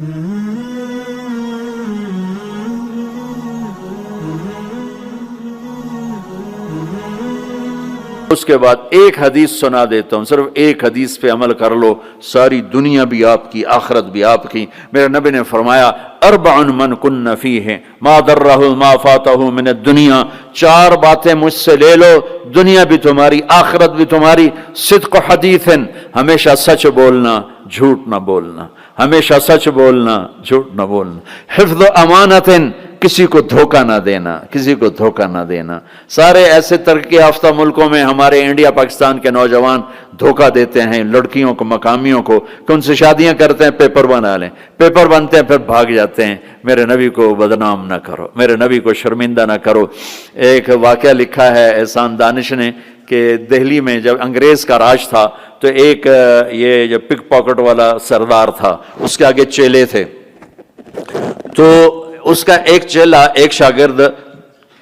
اس کے بعد ایک حدیث سنا دیتا ہوں، صرف ایک حدیث پہ عمل کر لو، ساری دنیا بھی آپ کی، آخرت بھی آپ کی۔ میرے نبی نے فرمایا اربع من کن فیہ ما ضرہ ما فاتہ من الدنیا، چار باتیں مجھ سے لے لو، دنیا بھی تمہاری، آخرت بھی تمہاری۔ صدق حدیث، ہمیشہ سچ بولنا، جھوٹ نہ بولنا، ہمیشہ سچ بولنا، جھوٹ نہ بولنا۔ حفظ امانت، کسی کو دھوکہ نہ دینا، کسی کو دھوکہ نہ دینا۔ سارے ایسے ترقی یافتہ ملکوں میں ہمارے انڈیا پاکستان کے نوجوان دھوکہ دیتے ہیں لڑکیوں کو، مقامیوں کو، کہ ان سے شادیاں کرتے ہیں، پیپر بنا لیں، پیپر بنتے ہیں پھر بھاگ جاتے ہیں۔ میرے نبی کو بدنام نہ کرو، میرے نبی کو شرمندہ نہ کرو۔ ایک واقعہ لکھا ہے احسان دانش نے کہ دہلی میں جب انگریز کا راج تھا تو ایک یہ جو پک پاکٹ والا سردار تھا، اس کے آگے چیلے تھے، تو اس کا ایک چیلا، ایک شاگرد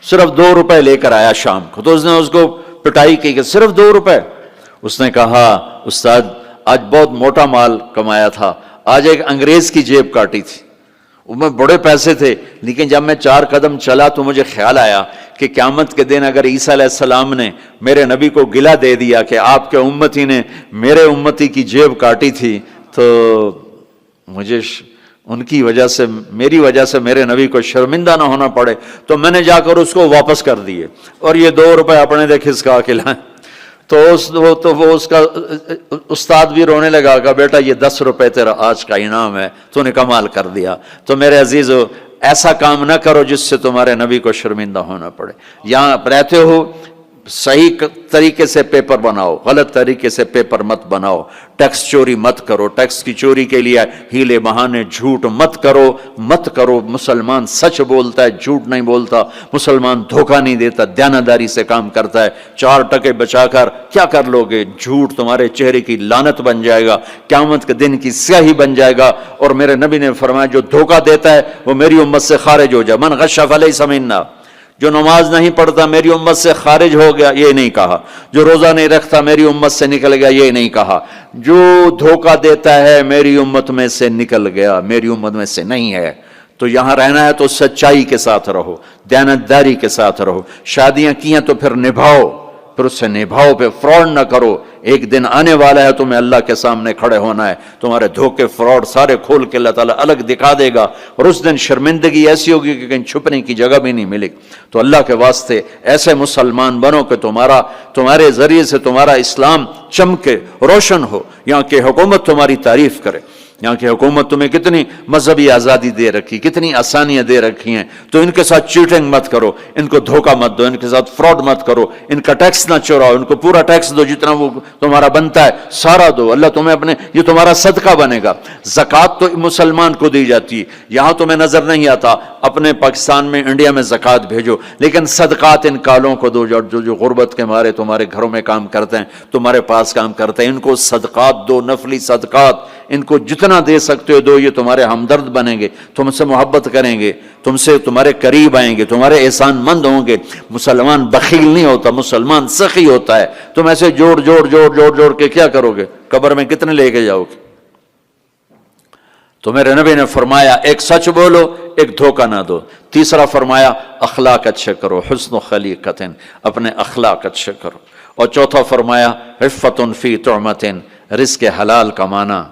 صرف 2 روپے لے کر آیا شام کو، تو اس نے اس کو پٹائی کی کہ صرف 2 روپے۔ اس نے کہا استاد آج بہت موٹا مال کمایا تھا، آج ایک انگریز کی جیب کاٹی تھی، ان میں بڑے پیسے تھے، لیکن جب میں 4 قدم چلا تو مجھے خیال آیا کہ قیامت کے دن اگر عیسیٰ علیہ السلام نے میرے نبی کو گلہ دے دیا کہ آپ کے امتی نے میرے امتی کی جیب کاٹی تھی، تو مجھے ان کی وجہ سے، میری وجہ سے میرے نبی کو شرمندہ نہ ہونا پڑے، تو میں نے جا کر اس کو واپس کر دیے اور یہ 2 روپے اپنے دے کھسکا کے لائیں۔ تو وہ اس کا استاد بھی رونے لگا کہ بیٹا یہ 10 روپے تیرا آج کا انعام ہے، تو نے کمال کر دیا۔ تو میرے عزیزو، ایسا کام نہ کرو جس سے تمہارے نبی کو شرمندہ ہونا پڑے۔ یہاں رہتے ہو صحیح طریقے سے پیپر بناؤ، غلط طریقے سے پیپر مت بناؤ، ٹیکس چوری مت کرو، ٹیکس کی چوری کے لیے ہیلے بہانے جھوٹ مت کرو۔ مسلمان سچ بولتا ہے، جھوٹ نہیں بولتا، مسلمان دھوکہ نہیں دیتا، دیانتداری سے کام کرتا ہے۔ 4 ٹکے بچا کر کیا کر لو گے؟ جھوٹ تمہارے چہرے کی لعنت بن جائے گا، قیامت کے دن کی سیاہی بن جائے گا۔ اور میرے نبی نے فرمایا جو دھوکہ دیتا ہے وہ میری امت سے خارج ہو جائے۔ من غش فلیس منا، جو نماز نہیں پڑھتا میری امت سے خارج ہو گیا، یہ نہیں کہا۔ جو روزہ نہیں رکھتا میری امت سے نکل گیا، یہ نہیں کہا۔ جو دھوکہ دیتا ہے میری امت میں سے نکل گیا، میری امت میں سے نہیں ہے۔ تو یہاں رہنا ہے تو سچائی کے ساتھ رہو، دیانتداری کے ساتھ رہو۔ شادیاں کی ہیں تو پھر نبھاؤ، پھر اس سے نبھاؤ، پہ فراڈ نہ کرو۔ ایک دن آنے والا ہے تمہیں اللہ کے سامنے کھڑے ہونا ہے، تمہارے دھوکے فراڈ سارے کھول کے اللہ تعالیٰ الگ دکھا دے گا، اور اس دن شرمندگی ایسی ہوگی کہ کہیں چھپنے کی جگہ بھی نہیں ملے۔ تو اللہ کے واسطے ایسے مسلمان بنو کہ تمہارے ذریعے سے تمہارا اسلام چمکے، روشن ہو، یہاں کی حکومت تمہاری تعریف کرے۔ یہاں کی حکومت تمہیں کتنی مذہبی آزادی دے رکھی، کتنی آسانیاں دے رکھی ہیں، تو ان کے ساتھ چیٹنگ مت کرو، ان کو دھوکہ مت دو، ان کے ساتھ فراڈ مت کرو، ان کا ٹیکس نہ چوراؤ، ان کو پورا ٹیکس دو، جتنا وہ تمہارا بنتا ہے سارا دو۔ اللہ تمہیں یہ تمہارا صدقہ بنے گا۔ زکوٰۃ تو مسلمان کو دی جاتی ہے، یہاں تمہیں نظر نہیں آتا، اپنے پاکستان میں، انڈیا میں زکوٰۃ بھیجو، لیکن صدقات ان کالوں کو دو جو غربت کے مارے تمہارے گھروں میں کام کرتے ہیں، تمہارے پاس کام کرتے ہیں، ان کو صدقات دو، نفلی صدقات، ان کو جتنا دے سکتے ہو دو، یہ تمہارے ہمدرد بنیں گے، تم سے محبت کریں گے، تم سے تمہارے قریب آئیں گے، تمہارے احسان مند ہوں گے۔ مسلمان بخیل نہیں ہوتا، مسلمان سخی ہوتا ہے۔ تم ایسے جوڑ کے کیا کرو گے؟ قبر میں کتنے لے کے جاؤ گے؟ تو میرے نبی نے فرمایا ایک سچ بولو، ایک دھوکہ نہ دو۔ تیسرا فرمایا اخلاق اچھے کرو، حسن خلیقۃ، اپنے اخلاق اچھے کرو۔ اور چوتھا فرمایا عفۃ فی طعمۃ، رزق حلال کمانا،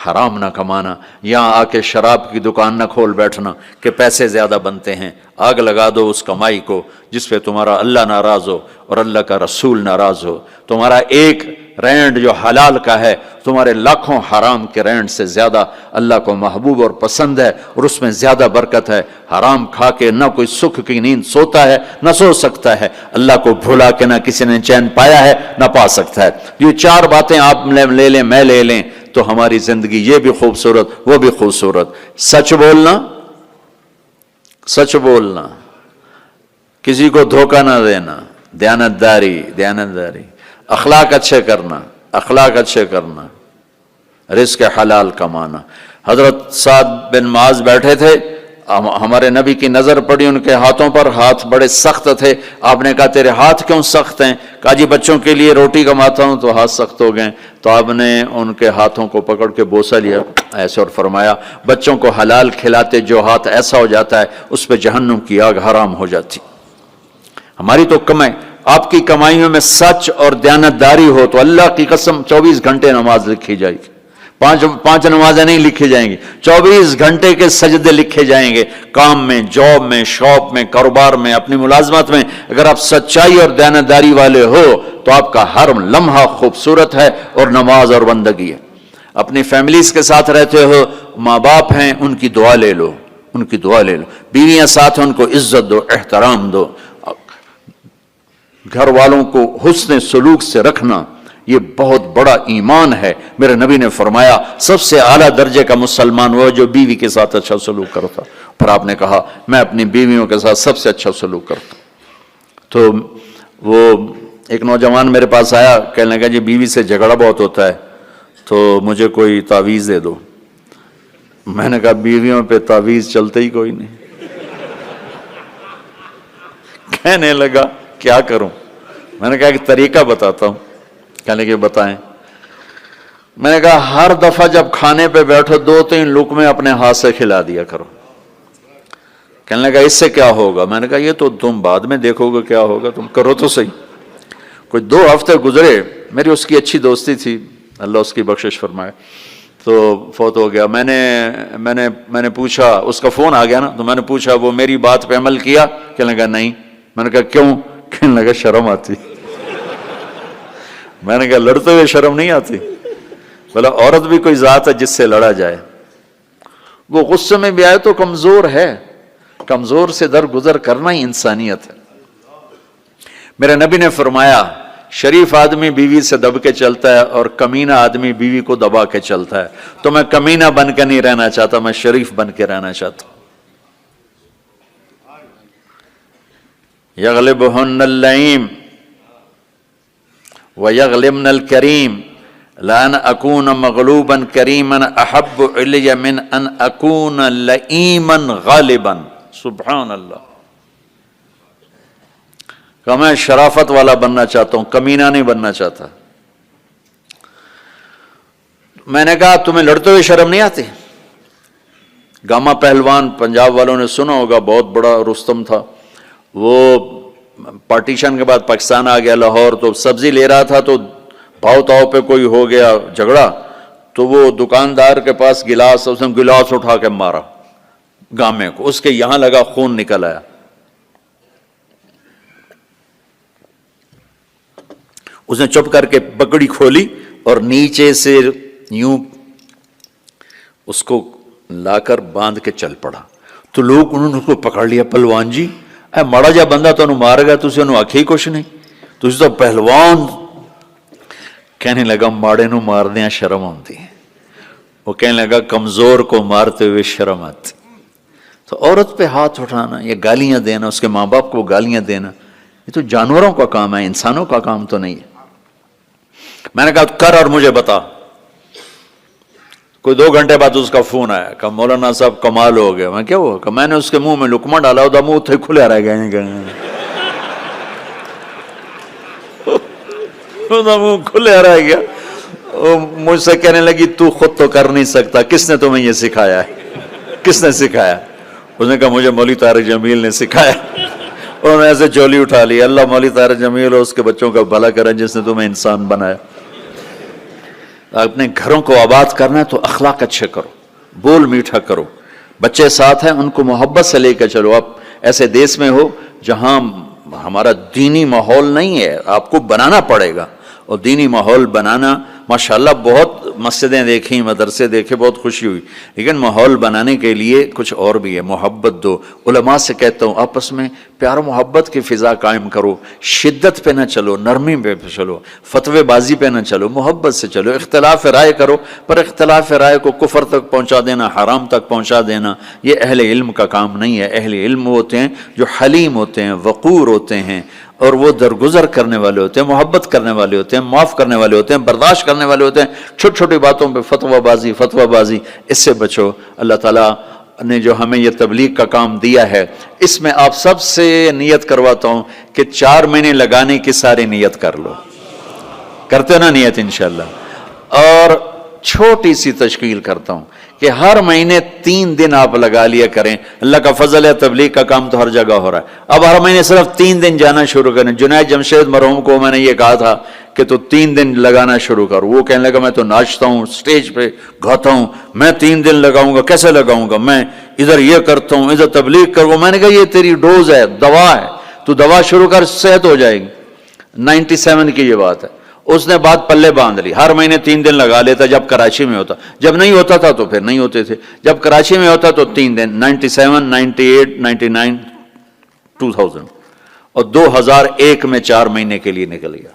حرام نہ کمانا۔ یہاں آ کے شراب کی دکان نہ کھول بیٹھنا کہ پیسے زیادہ بنتے ہیں، آگ لگا دو اس کمائی کو جس پہ تمہارا اللہ ناراض ہو اور اللہ کا رسول ناراض ہو۔ تمہارا ایک رینڈ جو حلال کا ہے تمہارے لاکھوں حرام کے رینڈ سے زیادہ اللہ کو محبوب اور پسند ہے، اور اس میں زیادہ برکت ہے۔ حرام کھا کے نہ کوئی سکھ کی نیند سوتا ہے، نہ سو سکتا ہے۔ اللہ کو بھولا کے نہ کسی نے چین پایا ہے، نہ پا سکتا ہے۔ یہ 4 باتیں آپ لے لیں، میں لے لیں، تو ہماری زندگی یہ بھی خوبصورت، وہ بھی خوبصورت۔ سچ بولنا، کسی کو دھوکہ نہ دینا، دیانتداری، اخلاق اچھے کرنا، رزق حلال کمانا۔ حضرت سعد بن معاذ بیٹھے تھے ہمارے نبی کی نظر پڑی ان کے ہاتھوں پر، ہاتھ بڑے سخت تھے. آپ نے کہا تیرے ہاتھ کیوں سخت ہیں؟ کہا جی بچوں کے لیے روٹی کماتا ہوں تو ہاتھ سخت ہو گئے. تو آپ نے ان کے ہاتھوں کو پکڑ کے بوسہ لیا ایسے اور فرمایا بچوں کو حلال کھلاتے جو ہاتھ ایسا ہو جاتا ہے اس پہ جہنم کی آگ حرام ہو جاتی. ہماری تو کمائی، آپ کی کمائیوں میں سچ اور دیانتداری ہو تو اللہ کی قسم 24 گھنٹے نماز لکھی جائے گی. پانچ نمازیں نہیں لکھی جائیں گی، 24 گھنٹے کے سجدے لکھے جائیں گے. کام میں، جاب میں، شاپ میں، کاروبار میں، اپنی ملازمت میں اگر آپ سچائی اور دیانتداری والے ہو تو آپ کا ہر لمحہ خوبصورت ہے اور نماز اور بندگی ہے. اپنی فیملیز کے ساتھ رہتے ہو، ماں باپ ہیں ان کی دعا لے لو، ان کی دعا لے لو. بیویاں ساتھ ہیں ان کو عزت دو، احترام دو. گھر والوں کو حسن سلوک سے رکھنا یہ بہت بڑا ایمان ہے. میرے نبی نے فرمایا سب سے اعلیٰ درجے کا مسلمان وہ جو بیوی کے ساتھ اچھا سلوک کرتا. پھر آپ نے کہا میں اپنی بیویوں کے ساتھ سب سے اچھا سلوک کرتا. تو وہ ایک نوجوان میرے پاس آیا، کہنے لگا جی بیوی سے جھگڑا بہت ہوتا ہے تو مجھے کوئی تعویذ دے دو. میں نے کہا بیویوں پہ تعویذ چلتے ہی کوئی نہیں. کہنے لگا کیا کروں؟ میں نے کہا ایک طریقہ بتاتا ہوں. کہنے لگے بتائیں. میں نے کہا ہر دفعہ جب کھانے پہ بیٹھو 2-3 لقمے اپنے ہاتھ سے کھلا دیا کرو. کہنے لگا اس سے کیا ہوگا؟ میں نے کہا یہ تو تم بعد میں دیکھو گے کیا ہوگا، تم کرو تو صحیح. کوئی 2 ہفتے گزرے، میری اس کی اچھی دوستی تھی، اللہ اس کی بخشش فرمائے، تو فوت ہو گیا. میں نے پوچھا، اس کا فون آ گیا نا، تو میں نے پوچھا وہ میری بات پہ عمل کیا؟ کہنے لگا نہیں. میں نے کہا کیوں؟ کہنے لگا شرم آتی. میں نے کہا لڑتے ہوئے شرم نہیں آتی؟ بولا عورت بھی کوئی ذات ہے جس سے لڑا جائے. وہ غصے میں بھی آئے تو کمزور ہے، کمزور سے درگزر کرنا ہی انسانیت ہے. میرے نبی نے فرمایا شریف آدمی بیوی سے دب کے چلتا ہے اور کمینہ آدمی بیوی کو دبا کے چلتا ہے. تو میں کمینہ بن کے نہیں رہنا چاہتا، میں شریف بن کے رہنا چاہتا ہوں. یغلبہن اللئیم ویغلبن الکریم لان اکون مغلوبا کریما احب علی من ان اکون لئیما غالبا. سبحان اللہ. کہ میں شرافت والا بننا چاہتا ہوں، کمینہ نہیں بننا چاہتا. میں نے کہا تمہیں لڑتے ہوئے شرم نہیں آتی؟ گاما پہلوان پنجاب والوں نے سنا ہوگا، بہت بڑا رستم تھا. وہ پارٹیشن کے بعد پاکستان آ گیا لاہور، تو سبزی لے رہا تھا تو بھاؤ تاؤ پہ کوئی ہو گیا جھگڑا، تو وہ دکاندار کے پاس گلاس، اس نے گلاس اٹھا کے مارا گامے کو، اس کے یہاں لگا، خون نکل آیا. اس نے چپ کر کے پکڑی کھولی اور نیچے سے یوں اس کو لا کر باندھ کے چل پڑا. تو لوگ انہوں نے اس کو پکڑ لیا، پہلوان جی اے ماڑا جا بندہ تو انہوں مار گیا، تُسی انہوں آکھی کچھ نہیں، تُسی تو پہلوان. کہنے لگا ماڑے نو مار دیا شرم آتی ہے. وہ کہنے لگا کمزور کو مارتے ہوئے شرم آتی. تو عورت پہ ہاتھ اٹھانا یا گالیاں دینا، اس کے ماں باپ کو گالیاں دینا، یہ تو جانوروں کا کام ہے، انسانوں کا کام تو نہیں ہے. میں نے کہا کر اور مجھے بتا. کوئی 2 گھنٹے بعد اس کا فون آیا کہ مولانا صاحب کمال ہو گیا. میں کیا ہوا؟ کہ میں نے اس کے منہ میں لقمہ ڈالا، وہ منہ تھے کھلے رہ گئے، منہ کھلے رہ گیا. مجھ سے کہنے لگی تو خود تو کر نہیں سکتا، کس نے تمہیں یہ سکھایا ہے؟ کس نے سکھایا؟ اس نے کہا مجھے مولوی طارق جمیل نے سکھایا. انہوں نے ایسے چولی اٹھا لی. اللہ مولوی طارق جمیل اور اس کے بچوں کا بھلا کرے جس نے تمہیں انسان بنایا. اپنے گھروں کو آباد کرنا ہے تو اخلاق اچھے کرو، بول میٹھا کرو. بچے ساتھ ہیں ان کو محبت سے لے کے چلو. آپ ایسے دیس میں ہو جہاں ہمارا دینی ماحول نہیں ہے، آپ کو بنانا پڑے گا. اور دینی ماحول بنانا ماشاءاللہ بہت مسجدیں دیکھیں، مدرسے دیکھے، بہت خوشی ہوئی، لیکن ماحول بنانے کے لیے کچھ اور بھی ہے. محبت دو. علماء سے کہتا ہوں آپس میں پیار و محبت کی فضا قائم کرو. شدت پہ نہ چلو، نرمی پہ چلو، فتوے بازی پہ نہ چلو، محبت سے چلو. اختلاف رائے کرو، پر اختلاف رائے کو کفر تک پہنچا دینا، حرام تک پہنچا دینا، یہ اہل علم کا کام نہیں ہے. اہل علم ہوتے ہیں جو حلیم ہوتے ہیں، وقور ہوتے ہیں، اور وہ درگزر کرنے والے ہوتے ہیں، محبت کرنے والے ہوتے ہیں، معاف کرنے والے ہوتے ہیں، برداشت کرنے والے ہوتے ہیں. چھوٹی چھوٹی باتوں پہ فتویٰ بازی، اس سے بچو. اللہ تعالیٰ نے جو ہمیں یہ تبلیغ کا کام دیا ہے، اس میں آپ سب سے نیت کرواتا ہوں کہ 4 مہینے لگانے کی ساری نیت کر لو، کرتے نا نیت انشاءاللہ. اور چھوٹی سی تشکیل کرتا ہوں کہ ہر مہینے 3 دن آپ لگا لیا کریں. اللہ کا فضل ہے، تبلیغ کا کام تو ہر جگہ ہو رہا ہے. اب ہر مہینے صرف 3 دن جانا شروع کریں. جنید جمشید مرحوم کو میں نے یہ کہا تھا کہ تو 3 دن لگانا شروع کر. وہ کہنے لگا میں تو ناچتا ہوں، سٹیج پہ گاتا ہوں، میں 3 دن لگاؤں گا، کیسے لگاؤں گا؟ میں ادھر یہ کرتا ہوں، ادھر تبلیغ کروں. میں نے کہا یہ تیری ڈوز ہے، دوا ہے، تو دوا شروع کر، صحت ہو جائے گی. 97 کی یہ بات ہے. اس نے بات پلے باندھ لی، ہر مہینے 3 دن لگا لیتا جب کراچی میں ہوتا. جب نہیں ہوتا تھا تو پھر نہیں ہوتے تھے. جب کراچی میں ہوتا تو 3 دن، 97 98 99 2000 اور 2001 میں 4 مہینے کے لیے نکل گیا.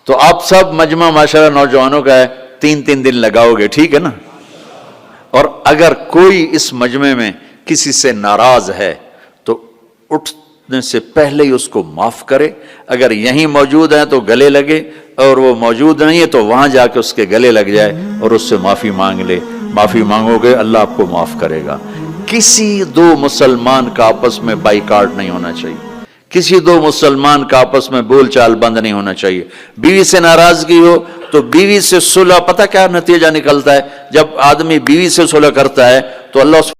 تو آپ سب مجمع ماشاءاللہ نوجوانوں کا ہے، 3 دن لگاؤ گے، ٹھیک ہے نا؟ اور اگر کوئی اس مجمع میں کسی سے ناراض ہے تو اٹھنے سے پہلے ہی اس کو معاف کرے. اگر یہیں موجود ہیں تو گلے لگے، اور وہ موجود نہیں ہے تو وہاں جا کے اس کے گلے لگ جائے اور اس سے معافی مانگ لے. معافی مانگو گے اللہ آپ کو معاف کرے گا. کسی 2 مسلمان کا آپس میں بائیکاٹ نہیں ہونا چاہیے. کسی 2 مسلمان کا آپس میں بول چال بند نہیں ہونا چاہیے. بیوی سے ناراضگی ہو تو بیوی سے صلح. پتہ کیا نتیجہ نکلتا ہے؟ جب آدمی بیوی سے صلح کرتا ہے تو اللہ